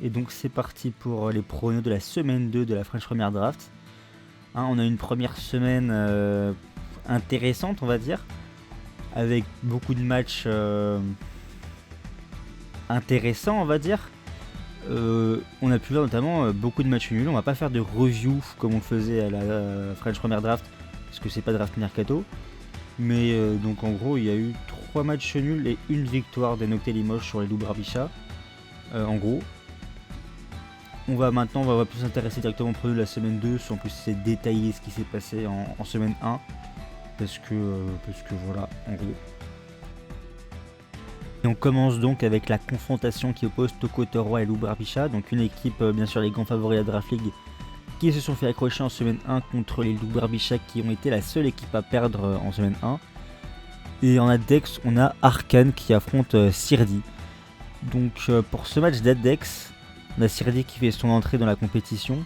Et donc c'est parti pour les pronos de la semaine 2 de la French Premier Draft. On a une première semaine intéressante, on va dire, avec beaucoup de matchs intéressants, on va dire. On a pu voir notamment beaucoup de matchs nuls. On va pas faire de review comme on le faisait à la French Premier Draft, parce que c'est pas draft mercato. Mais donc en gros, il y a eu 3 matchs nuls et une victoire des Noctes Limoges sur les Loups Barbichat. En gros. On va plus s'intéresser directement au prono de la semaine 2, sans plus essayer de détailler ce qui s'est passé en semaine 1. Parce que voilà, en gros. Et on commence donc avec la confrontation qui oppose Toko Toroy et Loup Barbichat. Donc une équipe, bien sûr les grands favoris à Draft League, qui se sont fait accrocher en semaine 1 contre les Loup Barbichat qui ont été la seule équipe à perdre en semaine 1. Et en Addex, on a Arkane qui affronte Sirdi. Donc pour ce match d'Addex, on a Sirdi qui fait son entrée dans la compétition,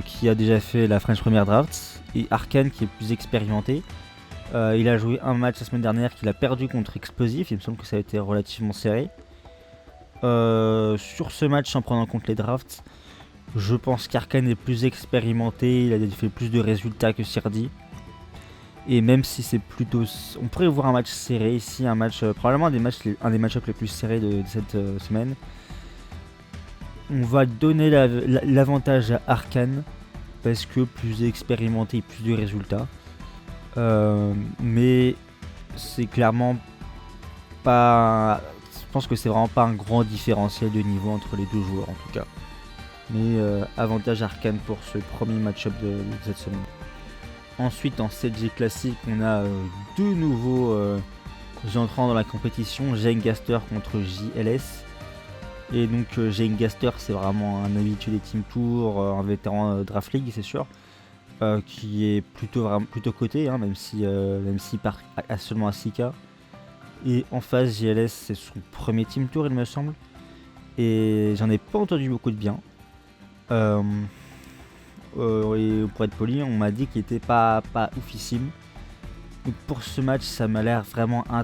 qui a déjà fait la French Premier Draft, et Arkane qui est plus expérimenté. Il a joué un match la semaine dernière qu'il a perdu contre Explosif, il me semble que ça a été relativement serré. Sur ce match, sans prendre en compte les drafts, je pense qu'Arkane est plus expérimenté, il a fait plus de résultats que Sirdi. Et même si c'est plutôt... On pourrait voir un match serré ici, probablement un des match-ups les plus serrés de cette semaine. On va donner l'avantage à Arkane parce que plus expérimenté et plus de résultats. Mais c'est clairement pas... Je pense que c'est vraiment pas un grand différentiel de niveau entre les deux joueurs en tout cas. Mais avantage Arkane pour ce premier match-up de cette semaine. Ensuite en 7G classique, on a deux nouveaux entrants dans la compétition, Jengaster contre JLS. Et donc Jengaster, c'est vraiment un habitué des Team Tour, un vétéran Draft League c'est sûr, qui est plutôt coté, même s'il part à seulement à 6K. Et en face, JLS, c'est son premier Team Tour il me semble, et j'en ai pas entendu beaucoup de bien. Et pour être poli, on m'a dit qu'il était pas oufissime. Donc pour ce match, ça m'a l'air vraiment un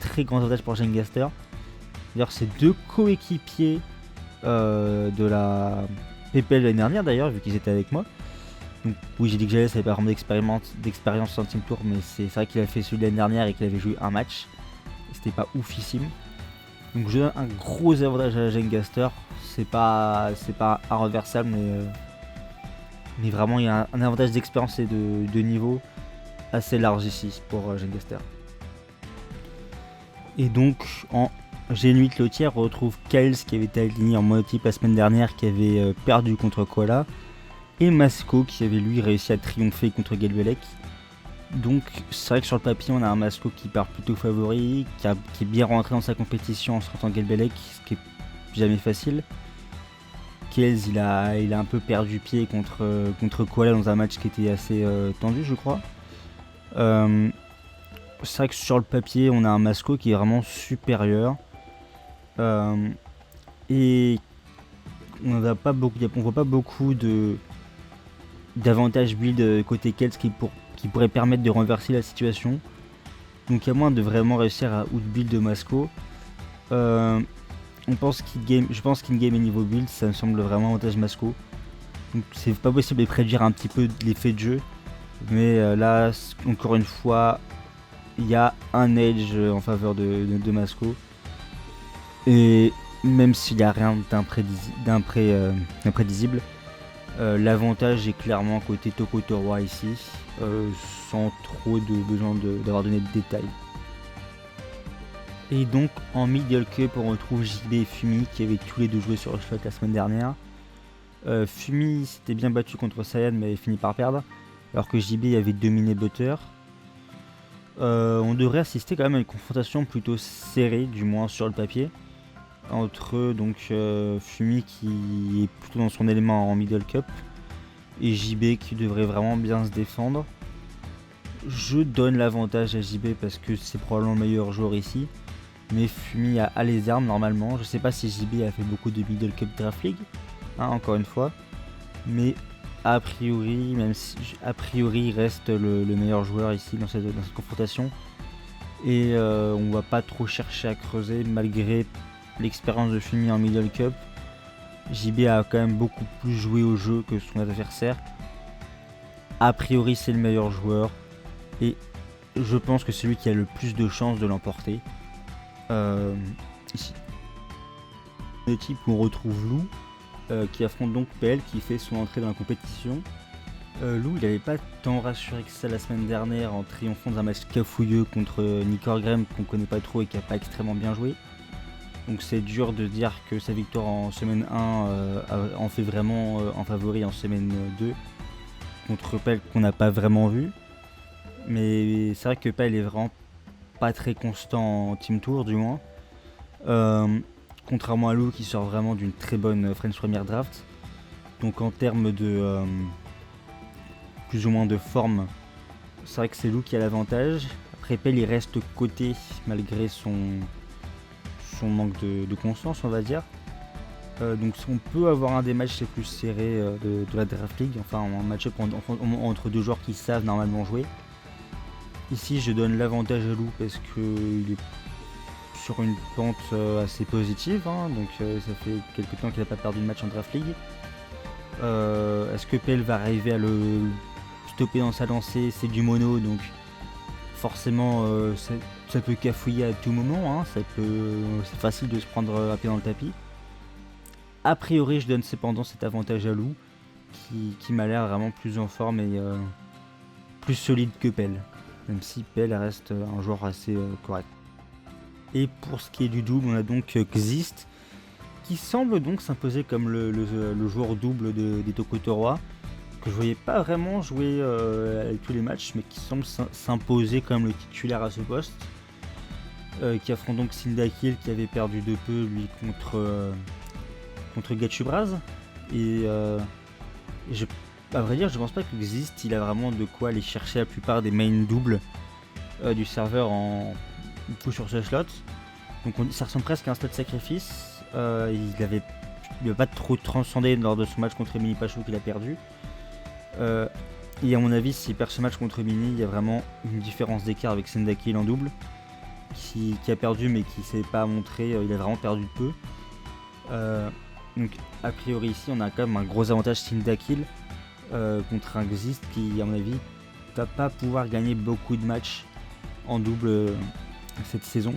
très grand avantage pour Jengaster. D'ailleurs, c'est deux coéquipiers de la PPL l'année dernière, d'ailleurs, vu qu'ils étaient avec moi. Donc, oui, j'ai dit que JLS n'avait pas vraiment d'expérience en Team Tour, mais c'est vrai qu'il a fait celui de l'année dernière et qu'il avait joué un match. C'était pas oufissime. Donc, je donne un gros avantage à Jengaster. C'est pas irréversible, mais vraiment, il y a un avantage d'expérience et de niveau assez large ici pour Jengaster. Et donc, en G8 Lotière, on retrouve Kyles qui avait été aligné en monotype la semaine dernière, qui avait perdu contre Koala, et Masco qui avait lui réussi à triompher contre Gelbelec. Donc c'est vrai que sur le papier on a un Masco qui part plutôt favori, qui est bien rentré dans sa compétition en sortant Gelbelec, ce qui est jamais facile. Kyles il a un peu perdu pied contre Koala dans un match qui était assez tendu je crois. C'est vrai que sur le papier on a un Masco qui est vraiment supérieur. Et on voit pas beaucoup d'avantages build côté Kelts qui pourrait permettre de renverser la situation. Donc à moins de vraiment réussir à outbuild de Masco, je pense qu'in-game et niveau build ça me semble vraiment avantage Masco. Donc c'est pas possible de prédire un petit peu l'effet de jeu, mais là encore une fois il y a un edge en faveur de Masco. Et même s'il n'y a rien d'imprévisible, l'avantage est clairement côté Toko Toroy ici, sans trop de besoin d'avoir donné de détails. Et donc en Middle Cup on retrouve JB et Fumi qui avaient tous les deux joué sur le slot la semaine dernière. Fumi s'était bien battu contre Saiyan mais avait fini par perdre, alors que JB avait dominé Butter. On devrait assister quand même à une confrontation plutôt serrée, du moins sur le papier, entre donc Fumi qui est plutôt dans son élément en Middle Cup et JB qui devrait vraiment bien se défendre. Je donne l'avantage à JB parce que c'est probablement le meilleur joueur ici, mais Fumi a les armes normalement. Je sais pas si JB a fait beaucoup de Middle Cup Draft League, encore une fois, mais a priori il reste le meilleur joueur ici dans cette confrontation, et on va pas trop chercher à creuser malgré l'expérience de Fumi en Middle Cup. JB a quand même beaucoup plus joué au jeu que son adversaire. A priori, c'est le meilleur joueur et je pense que c'est lui qui a le plus de chances de l'emporter. Ici. Une équipe où on retrouve Lou qui affronte donc PL qui fait son entrée dans la compétition. Lou, il n'avait pas tant rassuré que ça la semaine dernière en triomphant d'un match cafouilleux contre Nick Orgrim qu'on connaît pas trop et qui a pas extrêmement bien joué. Donc c'est dur de dire que sa victoire en semaine 1 en fait vraiment en favori en semaine 2 contre Pell qu'on n'a pas vraiment vu. Mais c'est vrai que Pell est vraiment pas très constant en Team Tour du moins. Contrairement à Lou qui sort vraiment d'une très bonne French Premier Draft. Donc en termes de plus ou moins de forme, c'est vrai que c'est Lou qui a l'avantage. Après Pell il reste coté malgré son manque de constance on va dire. Donc on peut avoir un des matchs les plus serrés de la Draft League, enfin un match-up entre deux joueurs qui savent normalement jouer. Ici je donne l'avantage à Lou parce qu'il est sur une pente assez positive, donc ça fait quelques temps qu'il n'a pas perdu de match en Draft League. Est-ce que Pell va arriver à le stopper dans sa lancée? C'est du mono, donc forcément ça peut cafouiller à tout moment, c'est facile de se prendre un pied dans le tapis. A priori je donne cependant cet avantage à Lou qui m'a l'air vraiment plus en forme et plus solide que Pell, même si Pell reste un joueur assez correct. Et pour ce qui est du double, on a donc Xist qui semble donc s'imposer comme le joueur double des Tokotorois, que je voyais pas vraiment jouer avec tous les matchs, mais qui semble s'imposer comme le titulaire à ce poste, qui affronte donc Sindakil qui avait perdu de peu lui contre Gatchubraz. Et à vrai dire, je pense pas que Xist il a vraiment de quoi aller chercher la plupart des main doubles du serveur en coup sur ce slot. Donc ça ressemble presque à un slot sacrifice. Il avait pas trop transcendé lors de son match contre Emily Pachou qu'il a perdu. Et à mon avis, s'il perd ce match contre Mini, il y a vraiment une différence d'écart avec Sendakil en double qui a perdu mais qui s'est pas montré, il a vraiment perdu de peu. Donc a priori ici on a quand même un gros avantage Sindakil contre un Xist qui à mon avis va pas pouvoir gagner beaucoup de matchs en double cette saison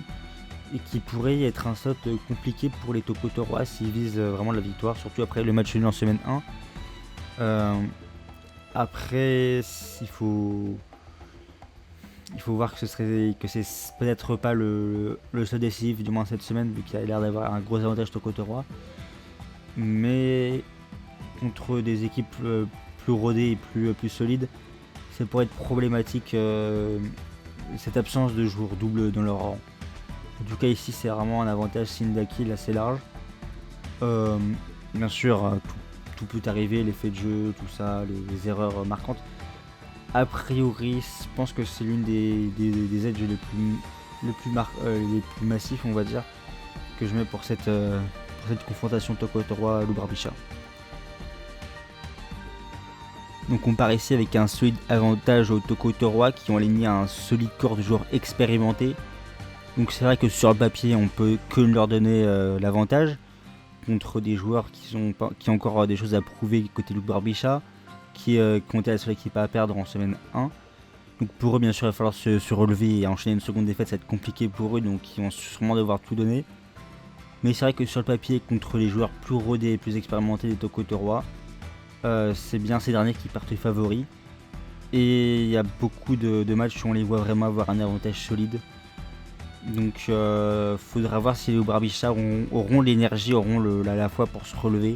et qui pourrait être un slot compliqué pour les Tokotorois s'ils visent vraiment la victoire, surtout après le match nul en semaine 1. Après il faut voir que c'est peut-être pas le slot décisif du moins cette semaine vu qu'il a l'air d'avoir un gros avantage Tokotorois, mais contre des équipes plus rodées et plus solides ça pourrait être problématique cette absence de joueurs doubles dans leur rang. En tout cas ici c'est vraiment un avantage Sindakil assez large. Bien sûr tout peut arriver, l'effet de jeu, tout ça, les erreurs marquantes. A priori je pense que c'est l'une des edges les plus massifs on va dire que je mets pour cette confrontation Tokotorois-Lou Barbicha. Donc on part ici avec un solide avantage aux Tokotorois qui ont aligné un solide corps de joueurs expérimentés. Donc c'est vrai que sur le papier on peut que leur donner l'avantage contre des joueurs qui ont encore des choses à prouver côté Lou Barbicha, qui ont été la seule équipe à perdre en semaine 1. Donc pour eux bien sûr il va falloir se relever et enchaîner une seconde défaite, ça va être compliqué pour eux, donc ils vont sûrement devoir tout donner. Mais c'est vrai que sur le papier contre les joueurs plus rodés et plus expérimentés des Tokotorois, c'est bien ces derniers qui partent favoris. Et il y a beaucoup de matchs où on les voit vraiment avoir un avantage solide. Donc faudra voir si les Barbicha auront l'énergie, auront la foi pour se relever.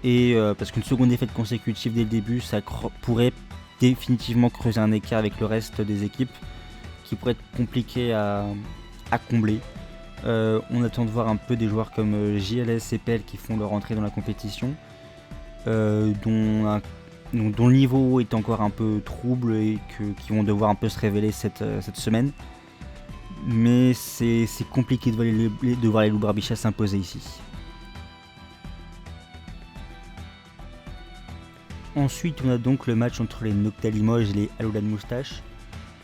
Et parce qu'une seconde défaite consécutive dès le début, ça pourrait définitivement creuser un écart avec le reste des équipes qui pourrait être compliqué à combler. On attend de voir un peu des joueurs comme JLS et PL qui font leur entrée dans la compétition, dont le niveau est encore un peu trouble et qui vont devoir un peu se révéler cette semaine. Mais c'est compliqué de voir les Lou Barbicha s'imposer ici. Ensuite on a donc le match entre les Nocta Limoges et les Alolan Moustache.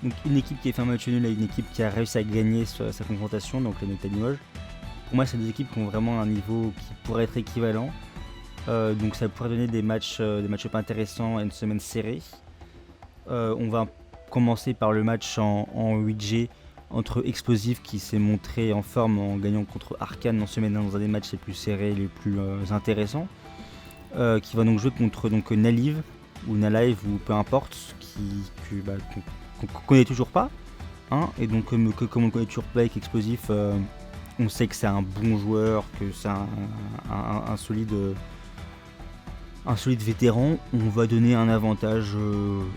Donc une équipe qui a fait un match nul et une équipe qui a réussi à gagner sa confrontation, donc les Nocta Limoges. Pour moi c'est deux équipes qui ont vraiment un niveau qui pourrait être équivalent. Donc ça pourrait donner des match-up intéressants et une semaine serrée. On va commencer par le match en 8G entre Explosive qui s'est montré en forme en gagnant contre Arcane en semaine 1 dans un des matchs les plus serrés et les plus intéressants. Qui va donc jouer contre Nalive ou Nalive ou peu importe, qu'on connaît toujours pas. Hein, et donc comme on le connaît toujours pas avec Explosif, on sait que c'est un bon joueur, que c'est un solide vétéran. On va donner un avantage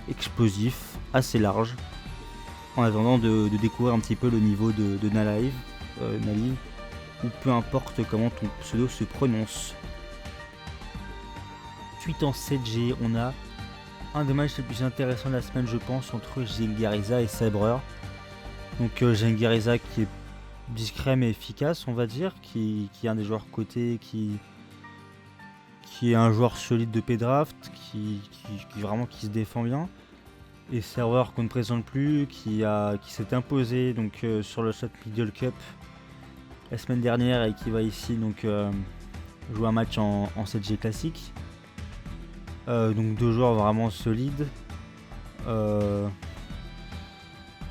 explosif assez large en attendant de découvrir un petit peu le niveau de Nalive, ou peu importe comment ton pseudo se prononce. Ensuite en 7G, on a un des matchs les plus intéressants de la semaine, je pense, entre Jingariza et Sabreur. Donc Jingariza qui est discret mais efficace, on va dire, qui est un des joueurs cotés, qui est un joueur solide de P-Draft, qui se défend bien. Et Serveur qu'on ne présente plus, qui s'est imposé donc sur le Shot Middle Cup la semaine dernière et qui va ici donc jouer un match en 7G classique. Donc deux joueurs vraiment solides.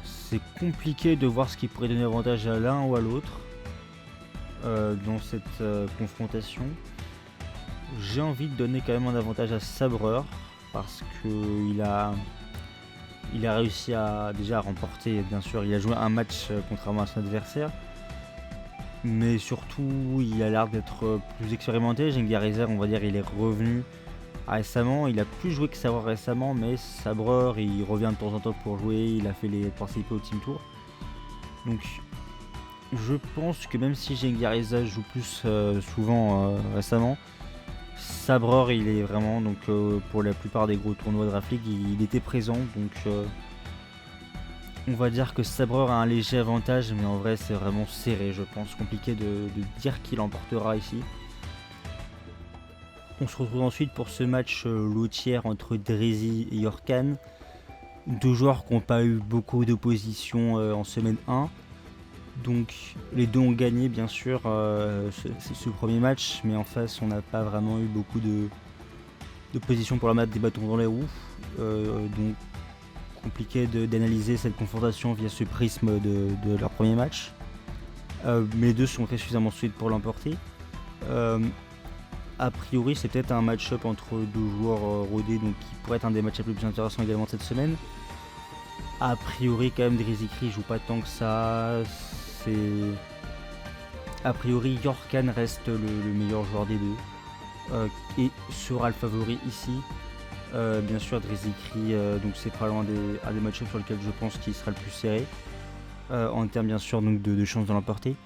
C'est compliqué de voir ce qui pourrait donner avantage à l'un ou à l'autre dans cette confrontation. J'ai envie de donner quand même un avantage à Sabreur parce qu'il a réussi à remporter, bien sûr, il a joué un match contrairement à son adversaire. Mais surtout, il a l'air d'être plus expérimenté. Jingarizer, on va dire, il est revenu récemment. Il a plus joué que Sabreur récemment, mais Sabreur, il revient de temps en temps pour jouer. Il a fait participer au Team Tour. Donc, je pense que même si Jingarizer joue plus souvent récemment, Sabreur, il est vraiment, donc pour la plupart des gros tournois de Draft League, il était présent. Donc, on va dire que Sabreur a un léger avantage, mais en vrai c'est vraiment serré, je pense. Compliqué de dire qui l'emportera ici. On se retrouve ensuite pour ce match lotière entre Drizzy et Yorkan. Deux joueurs qui n'ont pas eu beaucoup d'opposition en semaine 1. Donc les deux ont gagné bien sûr ce premier match, mais en face on n'a pas vraiment eu beaucoup d'opposition pour la map des bâtons dans les roues. Donc compliqué d'analyser cette confrontation via ce prisme de leur premier match. Mais les deux sont très suffisamment solides pour l'emporter. A priori, c'est peut-être un match-up entre deux joueurs rodés, donc qui pourrait être un des match-ups les plus intéressants également cette semaine. A priori, quand même, Drizzy joue pas tant que ça. A priori, Yorkan reste le meilleur joueur des deux et sera le favori ici. Bien sûr, Drizzy donc c'est probablement un des match-ups sur lesquels je pense qu'il sera le plus serré en termes bien sûr donc de chances de l'emporter.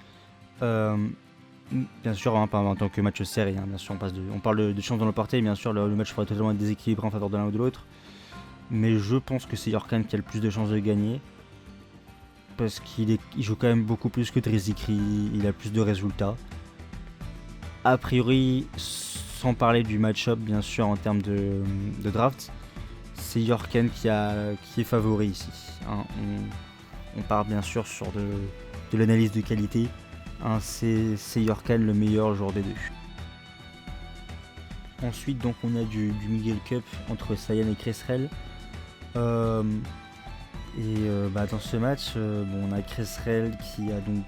Bien sûr, hein, pas en tant que match serré, hein, bien sûr on parle de chances de l'emporter, bien sûr le match pourrait totalement être déséquilibré en faveur de l'un ou de l'autre. Mais je pense que c'est Yorkan qui a le plus de chances de gagner. Parce qu'il joue quand même beaucoup plus que Drizzy, il a plus de résultats. A priori, sans parler du match-up bien sûr en termes de draft, c'est Yorkan qui est favori ici. Hein. On part bien sûr sur de l'analyse de qualité. Hein, c'est Yorkan le meilleur joueur des deux. Ensuite donc on a du Miguel Cup entre Saiyan et Cresrel. Dans ce match, on a Cresrel qui a donc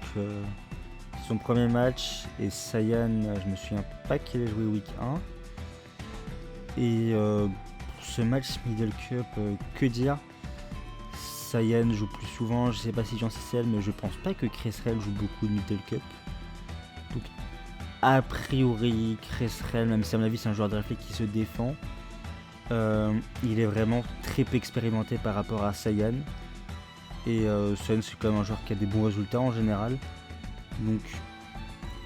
son premier match et Saiyan, je me souviens pas qu'il ait joué week 1. Et pour ce match Middle Cup, que dire, Saiyan joue plus souvent, je sais pas si j'en sais celle, mais je pense pas que Cresrel joue beaucoup de Middle Cup. Donc a priori Cresrel, même si à mon avis c'est un joueur de réflexe qui se défend, il est vraiment très peu expérimenté par rapport à Saiyan. Et Saiyan c'est quand même un joueur qui a des bons résultats en général. Donc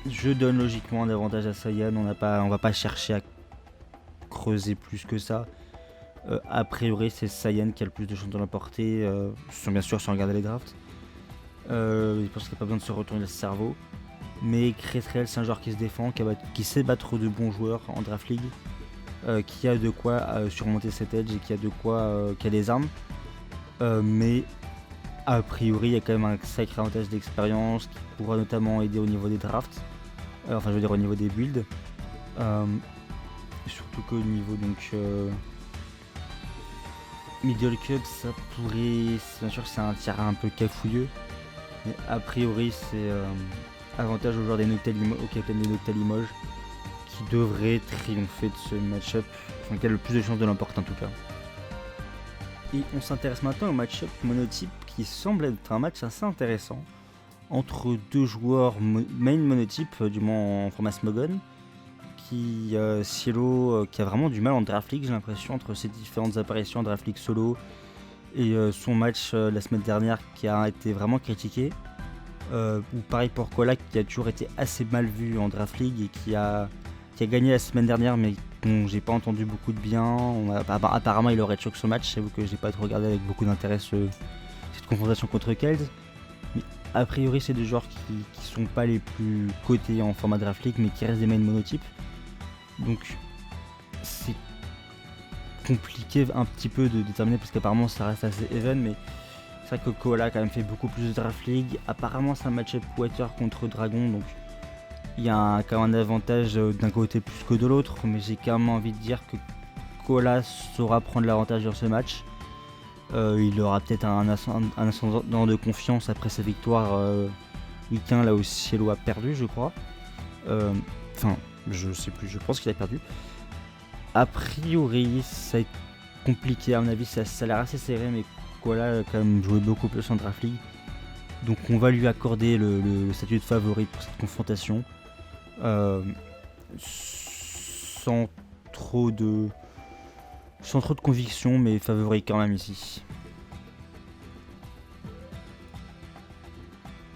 je donne logiquement un avantage à Saiyan, on va pas chercher à creuser plus que ça. A priori c'est Saiyan qui a le plus de chances de l'emporter, bien sûr sans regarder les drafts. Je pense qu'il n'y a pas besoin de se retourner le cerveau. Mais Cresrel c'est un joueur qui se défend, qui sait battre de bons joueurs en draft league. Qui a de quoi surmonter cet edge et qui a des armes. Mais a priori, il y a quand même un sacré avantage d'expérience qui pourra notamment aider au niveau des drafts. Au niveau des builds. surtout qu'au niveau donc Middle Cup, ça pourrait, bien sûr que c'est un tir un peu cafouilleux, mais a priori c'est avantage aux joueurs des Nocta Limoges, au capitaine des Nocta Limoges, qui devrait triompher de ce match-up, enfin qui a le plus de chances de l'emporter en tout cas. Et on s'intéresse maintenant au match-up monotype qui semble être un match assez intéressant entre deux joueurs main monotype, du moins en format Smogon, qui Cielo qui a vraiment du mal en Draft League, j'ai l'impression, entre ses différentes apparitions en Draft League solo et son match la semaine dernière qui a été vraiment critiqué. Ou pareil pour Kola qui a toujours été assez mal vu en Draft League et qui a gagné la semaine dernière mais dont j'ai pas entendu beaucoup de bien. Apparemment il aurait choqué son match, j'avoue que j'ai pas trop regardé avec beaucoup d'intérêt cette confrontation contre Kells. Mais a priori c'est des joueurs qui sont pas les plus cotés en format Draft League mais qui restent des mains monotypes. Donc c'est compliqué un petit peu de déterminer parce qu'apparemment ça reste assez even, mais c'est vrai que Koala a quand même fait beaucoup plus de Draft League. Apparemment c'est un match-up Water contre Dragon, donc il y a quand même un avantage d'un côté plus que de l'autre, mais j'ai quand même envie de dire que Koala saura prendre l'avantage dans ce match. Il aura peut-être un ascendant de confiance après sa victoire week 1 là où Cielo a perdu je crois. Je sais plus, je pense qu'il a perdu. A priori, ça va être compliqué, à mon avis, ça a l'air assez serré, mais Koala a quand même joué beaucoup plus en Draft League. Donc on va lui accorder le statut de favori pour cette confrontation. Sans trop de conviction, mais favori quand même ici.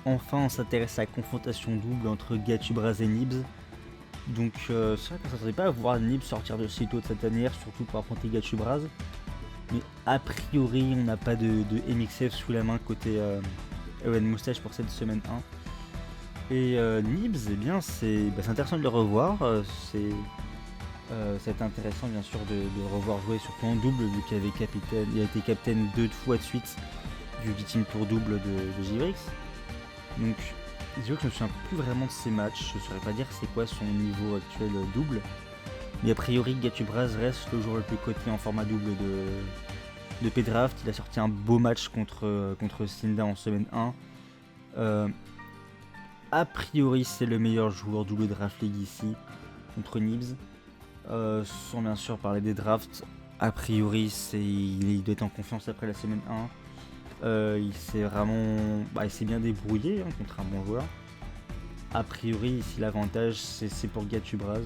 Enfin, on s'intéresse à la confrontation double entre Gatubraz et Nibs. Donc c'est vrai qu'on ne s'attendait pas à voir Nibs sortir de si tôt de cette année, surtout pour affronter Gatubraz. Mais a priori on n'a pas de MXF sous la main côté Ewen Moustache pour cette semaine 1. Et Nibs, eh bien c'est intéressant de le revoir. C'est intéressant bien sûr de le revoir jouer surtout en double vu qu'il a été capitaine 2 fois de suite du Team Tour double de Jivrix. Donc je ne me souviens plus vraiment de ses matchs, je ne saurais pas dire c'est quoi son niveau actuel double. Mais a priori Gatubraz reste le joueur le plus coté en format double de P-Draft. Il a sorti un beau match contre Sinda en semaine 1. A priori c'est le meilleur joueur double Draft League ici contre Nibs. Sans bien sûr parler des drafts, a priori il doit être en confiance après la semaine 1. Il s'est bien débrouillé contre un bon joueur. A priori ici l'avantage c'est pour Gatubraz,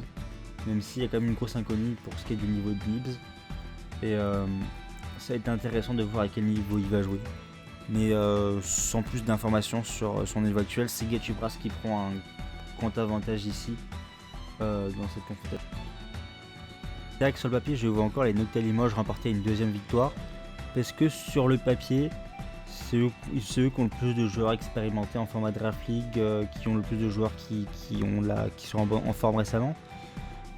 même s'il y a quand même une grosse inconnue pour ce qui est du niveau de Nibs. Et ça va être intéressant de voir à quel niveau il va jouer. Mais sans plus d'informations sur son niveau actuel, c'est Gatubraz qui prend un grand avantage ici dans cette confrontation. C'est vrai que sur le papier je vois encore les Nocta Limoges remporter une deuxième victoire, parce que sur le papier c'est eux qui ont le plus de joueurs expérimentés en format Draft League, qui ont le plus de joueurs qui sont en forme récemment.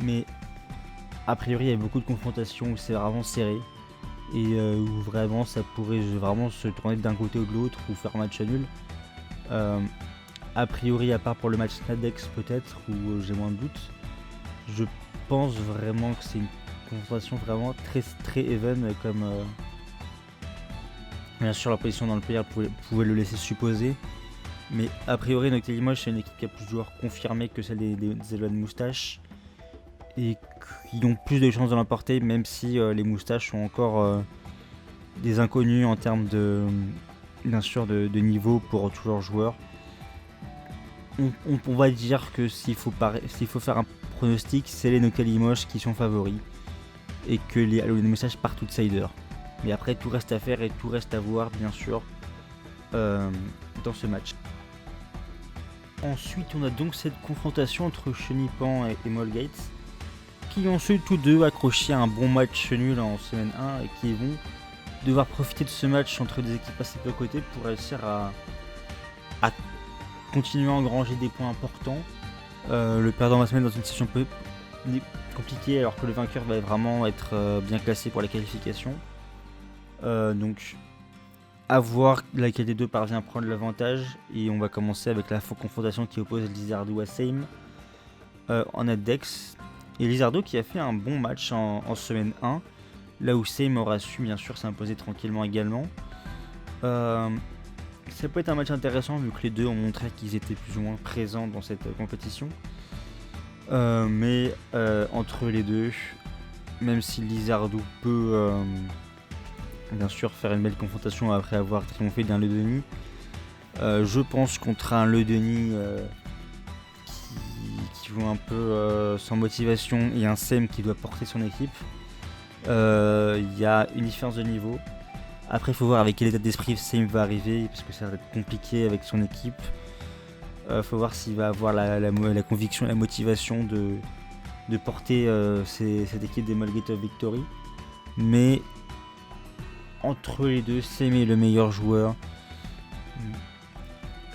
Mais a priori il y a beaucoup de confrontations où c'est vraiment serré et où vraiment ça pourrait vraiment se tourner d'un côté ou de l'autre ou faire un match nul. A priori, à part pour le match Snadex peut-être, où j'ai moins de doutes, je pense vraiment que c'est une confrontation vraiment très très even, comme bien sûr la position dans le player pouvait le laisser supposer. Mais a priori Nocta Limoges c'est une équipe qui a plus de joueurs confirmés que celle des Ewen Moustache et qui ont plus de chances de l'emporter, même si les Moustaches sont encore des inconnus en termes bien sûr de niveau pour tous leurs joueurs. On va dire que s'il faut faire un pronostic, c'est les Nocta Limoges qui sont favoris et que les Ewen Moustache partent outsiders. Mais après tout reste à faire et tout reste à voir bien sûr dans ce match. Ensuite on a donc cette confrontation entre Chenipan et Molgates, qui ont su tous deux accrocher un bon match nul en semaine 1 et qui vont devoir profiter de ce match entre des équipes assez peu cotées pour réussir à continuer à engranger des points importants. Le perdant va se mettre dans une situation peu compliquée alors que le vainqueur va vraiment être bien classé pour la qualification. Donc à voir laquelle des deux parvient à prendre l'avantage, et on va commencer avec la confrontation qui oppose Lizardou à Same en Addex. Et Lizardo qui a fait un bon match en semaine 1, là où Same aura su bien sûr s'imposer tranquillement également. Ça peut être un match intéressant vu que les deux ont montré qu'ils étaient plus ou moins présents dans cette compétition. Mais entre les deux, même si Lizardo peut bien sûr faire une belle confrontation après avoir triomphé d'un Le Denis, je pense contre un Le Denis qui joue un peu sans motivation et un Same qui doit porter son équipe, il y a une différence de niveau. Après il faut voir avec quel état d'esprit Same va arriver parce que ça va être compliqué avec son équipe. Faut voir s'il va avoir la conviction et la motivation de porter cette équipe des Mulgate of Victory. Mais entre les deux, Same est le meilleur joueur.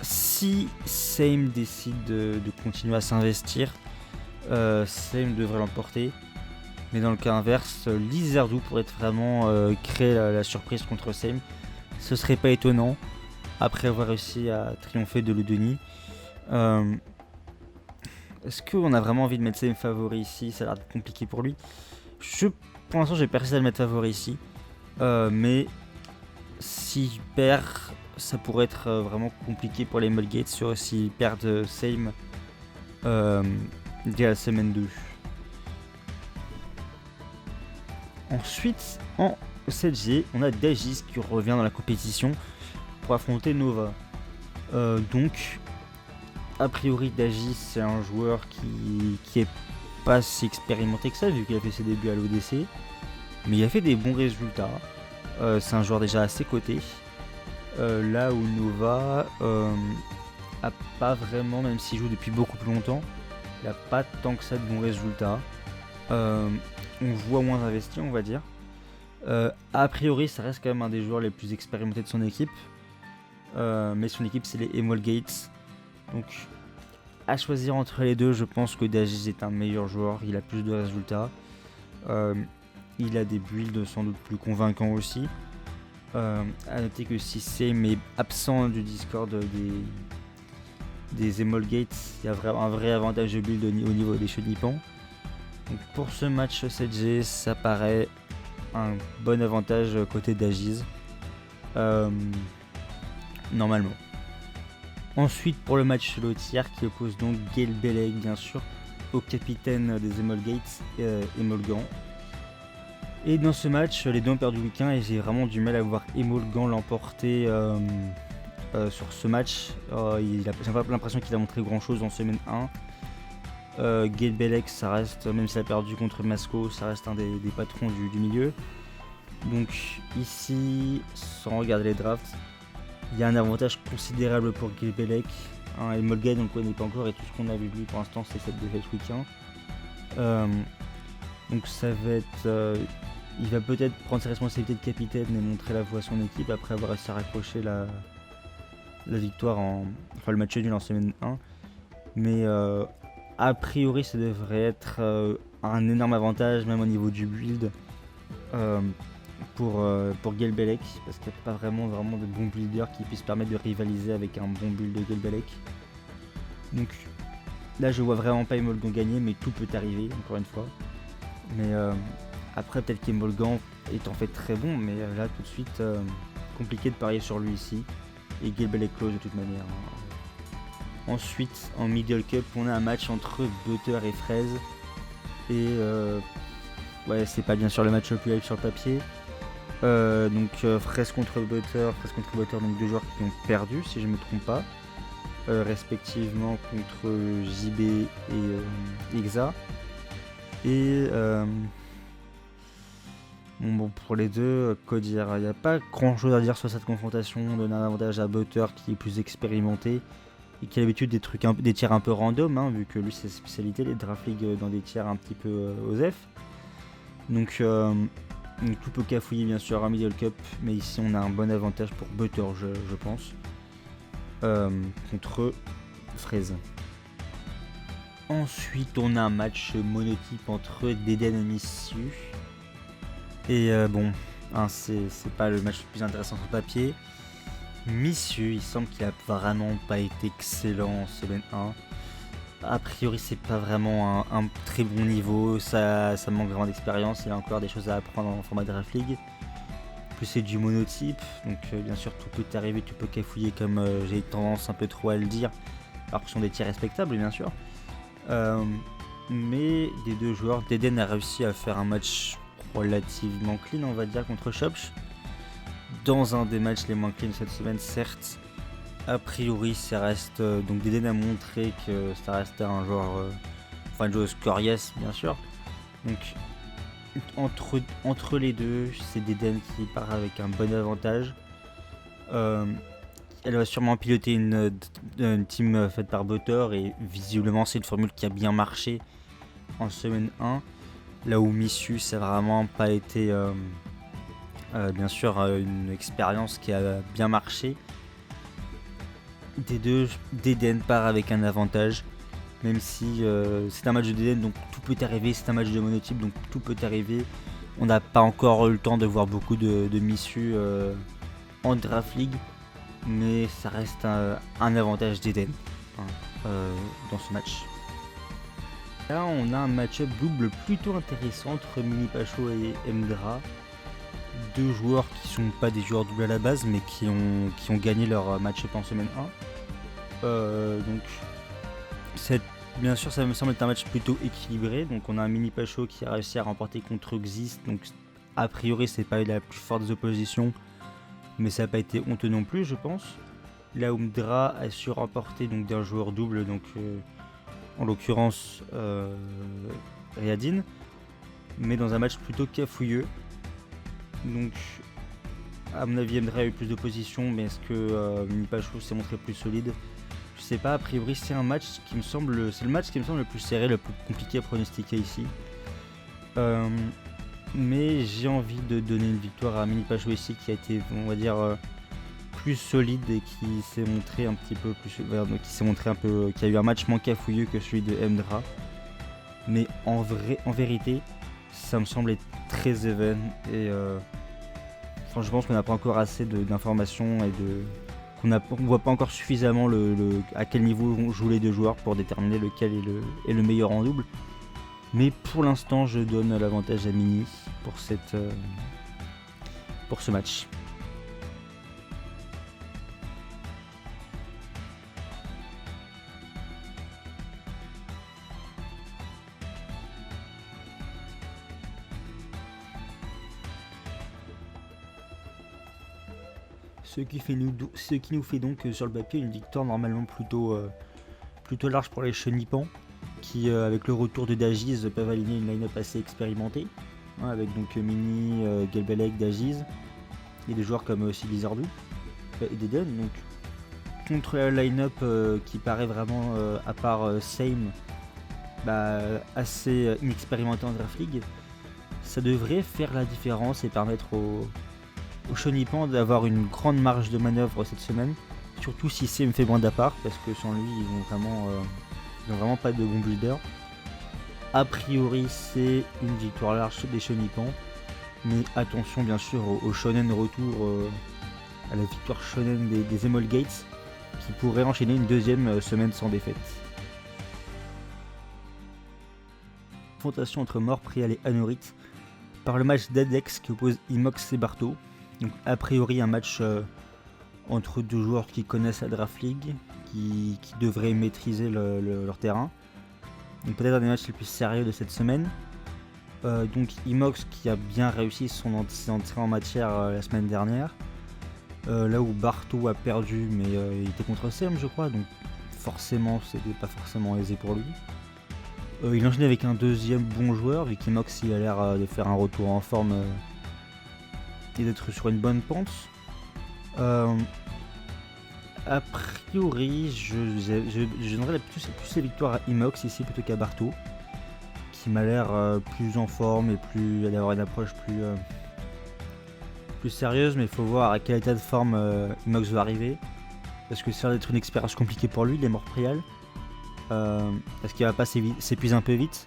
Si Same décide de continuer à s'investir, Same devrait l'emporter. Mais dans le cas inverse, Lizardo pourrait vraiment créer la surprise contre Same. Ce serait pas étonnant après avoir réussi à triompher de Le Denis. Est-ce qu'on a vraiment envie de mettre Same favori ici? Ça a l'air d'être compliqué pour lui. Pour l'instant, j'ai persisté à le mettre favori ici. Mais s'il perd, ça pourrait être vraiment compliqué pour les Mulgates s'ils perdent Same dès la semaine 2. Ensuite, en 7G, on a Dagis qui revient dans la compétition pour affronter Nova. Donc, a priori, Dagis, c'est un joueur qui est pas si expérimenté que ça, vu qu'il a fait ses débuts à l'ODC. Mais il a fait des bons résultats. C'est un joueur déjà assez coté. Là où Nova a pas vraiment, même s'il joue depuis beaucoup plus longtemps, il n'a pas tant que ça de bons résultats. On voit moins investi, on va dire. A priori, ça reste quand même un des joueurs les plus expérimentés de son équipe. Mais son équipe, c'est les Emolgates. Donc, à choisir entre les deux, je pense que Dagis est un meilleur joueur. Il a plus de résultats. Il a des builds sans doute plus convaincants aussi. A noter que si Same est absent du Discord des Emolgates, il y a un vrai avantage de build au niveau des chenipans. Donc pour ce match 7G, ça paraît un bon avantage côté Dagis. Normalement. Ensuite pour le match solo tiers qui oppose donc Gale Belleg bien sûr au capitaine des Emolgates, Emolgan. Et dans ce match, les deux ont perdu week 1 et j'ai vraiment du mal à voir Emolgan l'emporter sur ce match. J'ai pas l'impression qu'il a montré grand chose en semaine 1. Gale Belleg, ça reste, même s'il a perdu contre Masco, ça reste un des patrons du milieu. Donc ici, sans regarder les drafts, il y a un avantage considérable pour Gale Belleg. Emolgan, on ne le connaît pas encore et tout ce qu'on a vu de lui pour l'instant, c'est cette défaite week 1. Donc ça va être... il va peut-être prendre ses responsabilités de capitaine et montrer la voie à son équipe après avoir réussi à raccrocher la victoire le match nul en semaine 1. Mais a priori ça devrait être un énorme avantage même au niveau du build pour Gale Belleg, parce qu'il n'y a pas vraiment de bons builders qui puissent permettre de rivaliser avec un bon build de Gale Belleg. Donc là je vois vraiment pas Emolgan gagner, mais tout peut arriver encore une fois. Mais après peut-être qu'Emolgan est en fait très bon, mais là tout de suite compliqué de parier sur lui ici. Et Gale Belleg close de toute manière. Ensuite en Middle Cup on a un match entre Butter et Fraise. Et ouais, c'est pas bien sûr le match le plus hype sur le papier. Fraise contre Butter, donc deux joueurs qui ont perdu si je me trompe pas. Respectivement contre JB et Exa. Et pour les deux, quoi dire, il n'y a pas grand chose à dire sur cette confrontation. On donne un avantage à Butter qui est plus expérimenté et qui a l'habitude des tiers un peu random, vu que lui c'est sa spécialité, les draft league dans des tiers un petit peu OSEF. Donc tout peut cafouiller bien sûr à Middle Cup, mais ici on a un bon avantage pour Butter je pense, contre Fraise. Ensuite on a un match monotype entre Deden et Missu. Et c'est pas le match le plus intéressant sur le papier. Missu, il semble qu'il a vraiment pas été excellent en semaine 1. A priori, c'est pas vraiment un très bon niveau, ça manque vraiment d'expérience, il y a encore des choses à apprendre en format Draft League. En plus, c'est du monotype, donc bien sûr, tout peut arriver, tu peux cafouiller comme j'ai tendance un peu trop à le dire, alors que ce sont des tirs respectables, bien sûr. Mais des deux joueurs, Deden a réussi à faire un match relativement clean, on va dire, contre Shopsh. Dans un des matchs les moins clean cette semaine, certes. A priori, ça reste. Donc Deden a montré que ça restait un joueur. Enfin, une joueuse coriace, bien sûr. Donc, entre les deux, c'est Deden qui part avec un bon avantage. Elle va sûrement piloter une team faite par Butter, et visiblement, c'est une formule qui a bien marché en semaine 1. Là où Missu, ça n'a vraiment pas été. Bien sûr, une expérience qui a bien marché. Des deux, Deden part avec un avantage, même si c'est un match de Deden, donc tout peut arriver, c'est un match de monotype, donc tout peut arriver. On n'a pas encore eu le temps de voir beaucoup de Missu en Draft League, mais ça reste un avantage d'Eden dans ce match. Là, on a un match-up double plutôt intéressant entre Mini Pacho et Mdra. Deux joueurs qui sont pas des joueurs doubles à la base, mais qui ont gagné leur match-up en semaine 1. Donc, bien sûr, ça me semble être un match plutôt équilibré. Donc, on a un Mini Pacho qui a réussi à remporter contre Xist. Donc, a priori, c'est pas la plus forte des oppositions, mais ça n'a pas été honteux non plus, je pense. Là où Mdra a su remporter donc d'un joueur double, donc en l'occurrence Riyadin, mais dans un match plutôt cafouilleux. Donc, à mon avis, Mdra a eu plus d'opposition, mais est-ce que Mini Pacho s'est montré plus solide? Je sais pas, a priori, c'est le match qui me semble le plus serré, le plus compliqué à pronostiquer ici. Mais j'ai envie de donner une victoire à Mini Pacho ici, qui a été, on va dire, plus solide et qui s'est montré un petit peu plus, qui a eu un match moins cafouilleux que celui de Mdra. Mais en vérité, ça me semble être très even, et je pense qu'on n'a pas encore assez d'informations et qu'on ne voit pas encore suffisamment à quel niveau jouent les deux joueurs pour déterminer lequel est le meilleur en double. Mais pour l'instant, je donne l'avantage à Mini pour ce match. Ce qui nous fait donc sur le papier une victoire normalement plutôt large pour les Chenipans, qui avec le retour de Dagiz peuvent aligner une line-up assez expérimentée, avec donc Mini, Gelbelec, Dagiz et des joueurs comme aussi Lizardou et Deden. Donc contre la line-up qui paraît vraiment, à part Same, assez inexpérimenté en Draft League, ça devrait faire la différence et permettre aux Chonipan d'avoir une grande marge de manœuvre cette semaine, surtout si Same fait moins d'appart, parce que sans lui ils n'ont vraiment pas de bon builder. A priori, c'est une victoire large des Chonipan, mais attention bien sûr au shonen retour, à la victoire shonen des Emol Gates, qui pourrait enchaîner une deuxième semaine sans défaite. Confrontation entre Morprial et Anorit par le match d'Adex qui oppose Imox et Barto. Donc a priori un match entre deux joueurs qui connaissent la Draft League, qui devraient maîtriser leur terrain. Donc peut-être un des matchs les plus sérieux de cette semaine. Donc Imox qui a bien réussi son entrée en matière la semaine dernière. Là où Barto a perdu, mais il était contre Sem je crois, donc forcément c'était pas forcément aisé pour lui. Il enchaîne avec un deuxième bon joueur, vu qu'Imox il a l'air de faire un retour en forme et d'être sur une bonne pente. A priori, je donnerais plus la victoire à Imox ici plutôt qu'à Barto, qui m'a l'air plus en forme et d'avoir une approche plus sérieuse, mais il faut voir à quel état de forme Imox va arriver, parce que ça va être une expérience compliquée pour lui, il est Morprial, parce qu'il va pas s'épuiser un peu vite.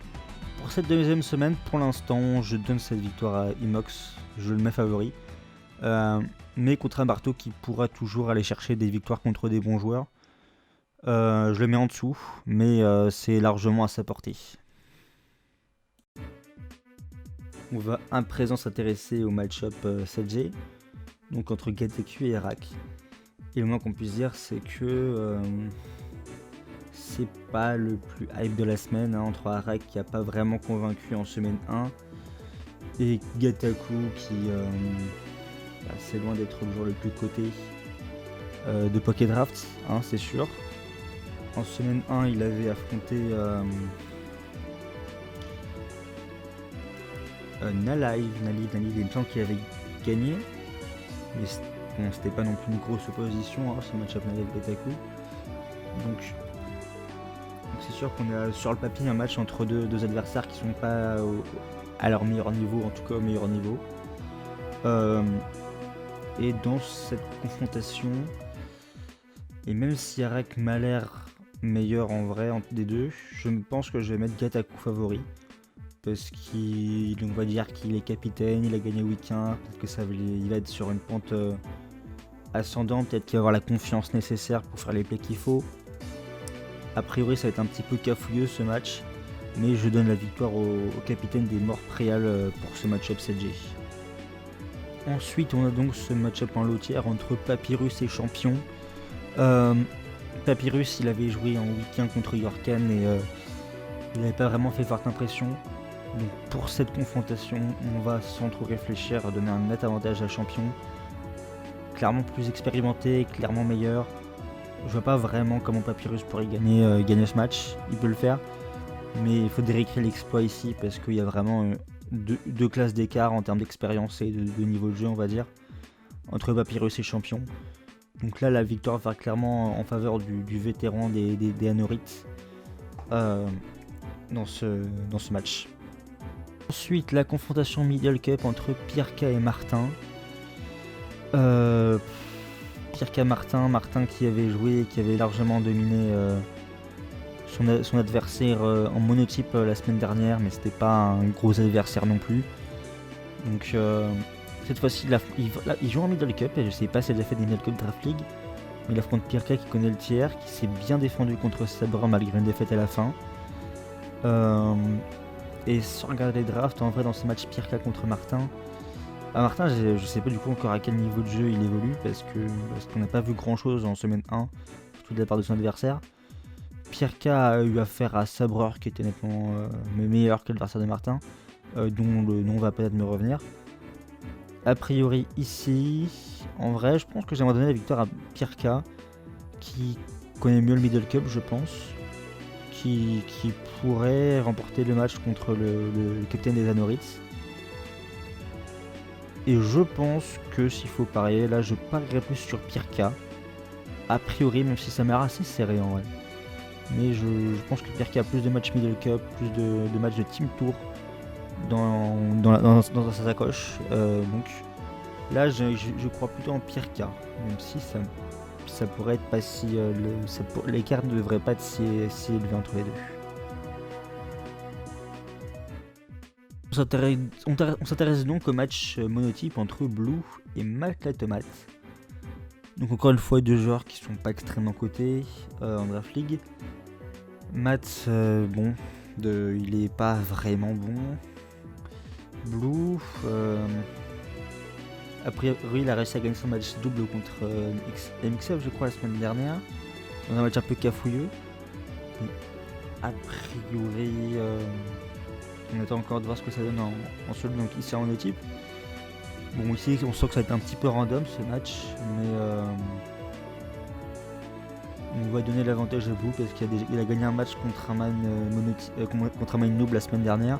Pour cette deuxième semaine, pour l'instant, je donne cette victoire à Imox, je le mets favori. Mais contre un Barto qui pourra toujours aller chercher des victoires contre des bons joueurs. Je le mets en dessous, mais c'est largement à sa portée. On va à présent s'intéresser au match-up 7G, donc entre GateQ et Arak. Et le moins qu'on puisse dire, c'est que c'est pas le plus hype de la semaine, entre Arak qui a pas vraiment convaincu en semaine 1 et Gataku qui c'est loin d'être le joueur le plus coté de Poké Draft, c'est sûr. En semaine 1, il avait affronté Nalive, il me semble qu'il avait gagné, mais bon, c'était pas non plus une grosse opposition, ce match-up Nalive-Gataku. Donc c'est sûr qu'on a sur le papier un match entre deux adversaires qui sont pas à leur meilleur niveau, en tout cas au meilleur niveau. Et dans cette confrontation, et même si Arak m'a l'air meilleur en vrai entre des deux, je pense que je vais mettre Gataku favori. Parce qu'on va dire qu'il est capitaine, il a gagné week 1, peut-être que il va être sur une pente ascendante, peut-être qu'il va avoir la confiance nécessaire pour faire les plays qu'il faut. A priori ça va être un petit peu cafouilleux ce match, mais je donne la victoire au capitaine des Morts Préal pour ce match-up 7G. Ensuite on a donc ce match-up en lotière entre Papyrus et Champion. Papyrus il avait joué en week 1 contre Yorkan et il n'avait pas vraiment fait forte impression. Donc pour cette confrontation, on va sans trop réfléchir donner un net avantage à Champion. Clairement plus expérimenté, clairement meilleur. Je vois pas vraiment comment Papyrus pourrait gagner ce match. Il peut le faire, mais il faudrait écrire l'exploit ici parce qu'il y a vraiment deux classes d'écart en termes d'expérience et de niveau de jeu, on va dire, entre Papyrus et Champion. Donc là, la victoire va clairement en faveur du vétéran des Anorites dans ce match. Ensuite, la confrontation Middle Cup entre Pirka et Martin. Pirka Martin qui avait joué et qui avait largement dominé son adversaire en monotype la semaine dernière, mais c'était pas un gros adversaire non plus. Donc cette fois-ci, il joue en Middle Cup, et je sais pas si elle a fait des Middle Cup Draft League, mais il affronte Pirka qui connaît le tiers, qui s'est bien défendu contre Sabre malgré une défaite à la fin. Et sans regarder les drafts, en vrai dans ce match Pirka contre Martin, Martin je sais pas du coup encore à quel niveau de jeu il évolue parce qu'on n'a pas vu grand chose en semaine 1, surtout de la part de son adversaire. Pirka a eu affaire à Sabreur qui était nettement meilleur que l'adversaire de Martin, dont le nom va peut-être me revenir. A priori ici, en vrai je pense que j'aimerais donner la victoire à Pirka qui connaît mieux le Middle Cup je pense. Qui pourrait remporter le match contre le capitaine des Anorites. Et je pense que s'il faut parier, là je parierais plus sur Pirka. A priori, même si ça m'a l'air assez serré en vrai. Mais je pense que Pirka a plus de matchs Middle Cup, plus de matchs de Team Tour dans sa sacoche. Donc là je crois plutôt en Pirka, même si ça pourrait être pas si l'écart ne devrait pas être si élevé entre les deux. On s'intéresse donc au match monotype entre Blue et Matt la Tomate. Donc encore une fois deux joueurs qui sont pas extrêmement cotés en Draft League. Matt il est pas vraiment bon. Blue a priori, il a réussi à gagner son match double contre MXF, je crois, la semaine dernière, dans un match un peu cafouilleux. A priori, on attend encore de voir ce que ça donne en solo, donc ici en monotype. Bon, ici, on sent que ça va être un petit peu random ce match, mais on va donner l'avantage à Blue parce qu'il a gagné un match contre un man noob la semaine dernière.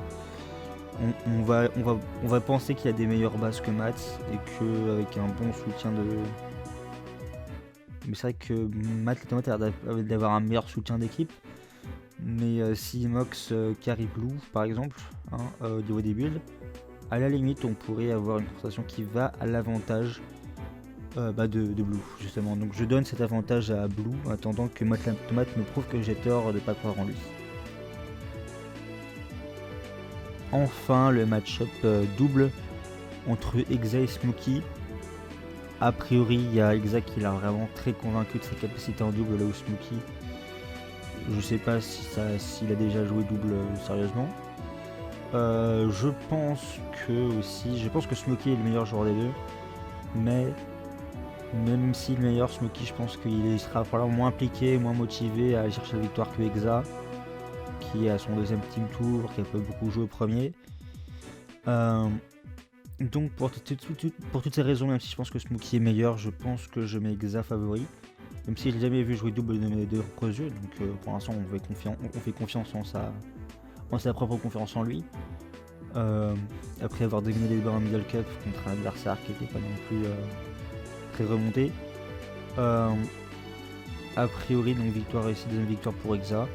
On va penser qu'il y a des meilleures bases que Matt et qu'avec un bon soutien de... Mais c'est vrai que Matt la Tomate a l'air d'avoir un meilleur soutien d'équipe. Mais si Mox carry Blue par exemple, au niveau des builds, à la limite on pourrait avoir une confrontation qui va à l'avantage de Blue justement. Donc je donne cet avantage à Blue en attendant que Matt la Tomate me prouve que j'ai tort de ne pas croire en lui. Enfin le match-up double entre Exa et Smokey. A priori il y a Exa qui l'a vraiment très convaincu de ses capacités en double, là où Smokey Je sais pas s'il a déjà joué double sérieusement. Je pense que Smokey est le meilleur joueur des deux, mais même si le meilleur Smokey, je pense qu'il sera probablement moins impliqué, moins motivé à aller chercher la victoire que Exa, qui est à son deuxième team tour, qui a pas beaucoup joué au premier. Donc pour toutes ces raisons, même si je pense que Smokey est meilleur, je pense que je mets Exa favori. Même si je l'ai jamais vu jouer double de mes deux propres yeux, donc pour l'instant on fait confiance en sa propre confiance en lui. Après avoir dominé les débats en Middle Cup contre un adversaire qui n'était pas non plus très remonté. A priori, donc victoire réussie, deuxième victoire pour Exa.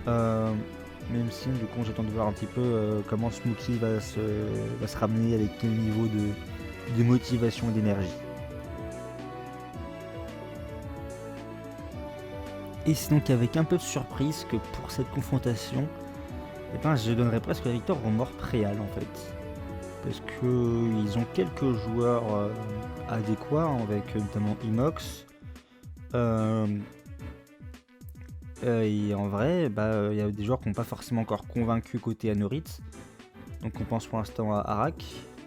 Même si du coup j'attends de voir un petit peu comment Smokey va se ramener, avec quel niveau de motivation et d'énergie. Et c'est donc avec un peu de surprise que pour cette confrontation, je donnerais presque la victoire aux Montréal en fait. Parce qu'ils ont quelques joueurs adéquats, avec notamment Imox. Et en vrai, il y a des joueurs qui n'ont pas forcément encore convaincu côté Anorit. Donc on pense pour l'instant à Arak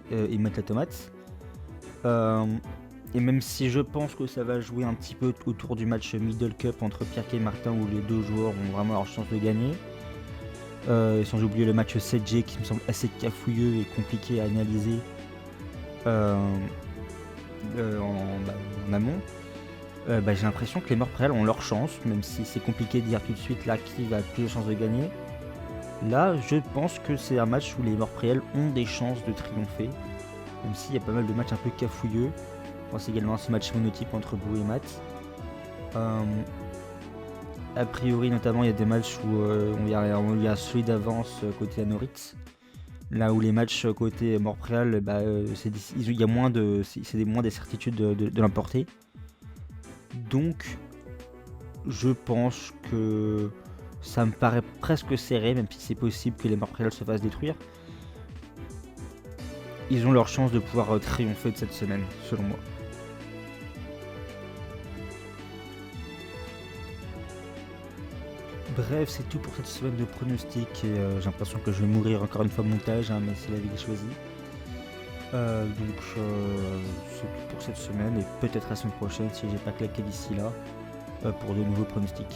et Matt la Tomate. Et même si je pense que ça va jouer un petit peu autour du match Middle Cup entre Pierre et Martin, où les deux joueurs ont vraiment leur chance de gagner. Sans oublier le match 7G qui me semble assez cafouilleux et compliqué à analyser en amont. J'ai l'impression que les Montréal ont leur chance, même si c'est compliqué de dire tout de suite là qui va plus de chances de gagner. Là, je pense que c'est un match où les Montréal ont des chances de triompher, même s'il y a pas mal de matchs un peu cafouilleux. Je pense également à ce match monotype entre Bou et Matt. A priori, notamment, il y a des matchs où il y a celui d'avance côté Anorit. Là où les matchs côté Montréal, il y a moins des certitudes de l'emporter. Donc, je pense que ça me paraît presque serré, même si c'est possible que les Montréal se fassent détruire. Ils ont leur chance de pouvoir triompher de cette semaine, selon moi. Bref, c'est tout pour cette semaine de pronostics et j'ai l'impression que je vais mourir encore une fois au montage, mais c'est la vie que j'ai choisie. Donc c'est tout pour cette semaine et peut-être la semaine prochaine si j'ai pas claqué d'ici là pour de nouveaux pronostics.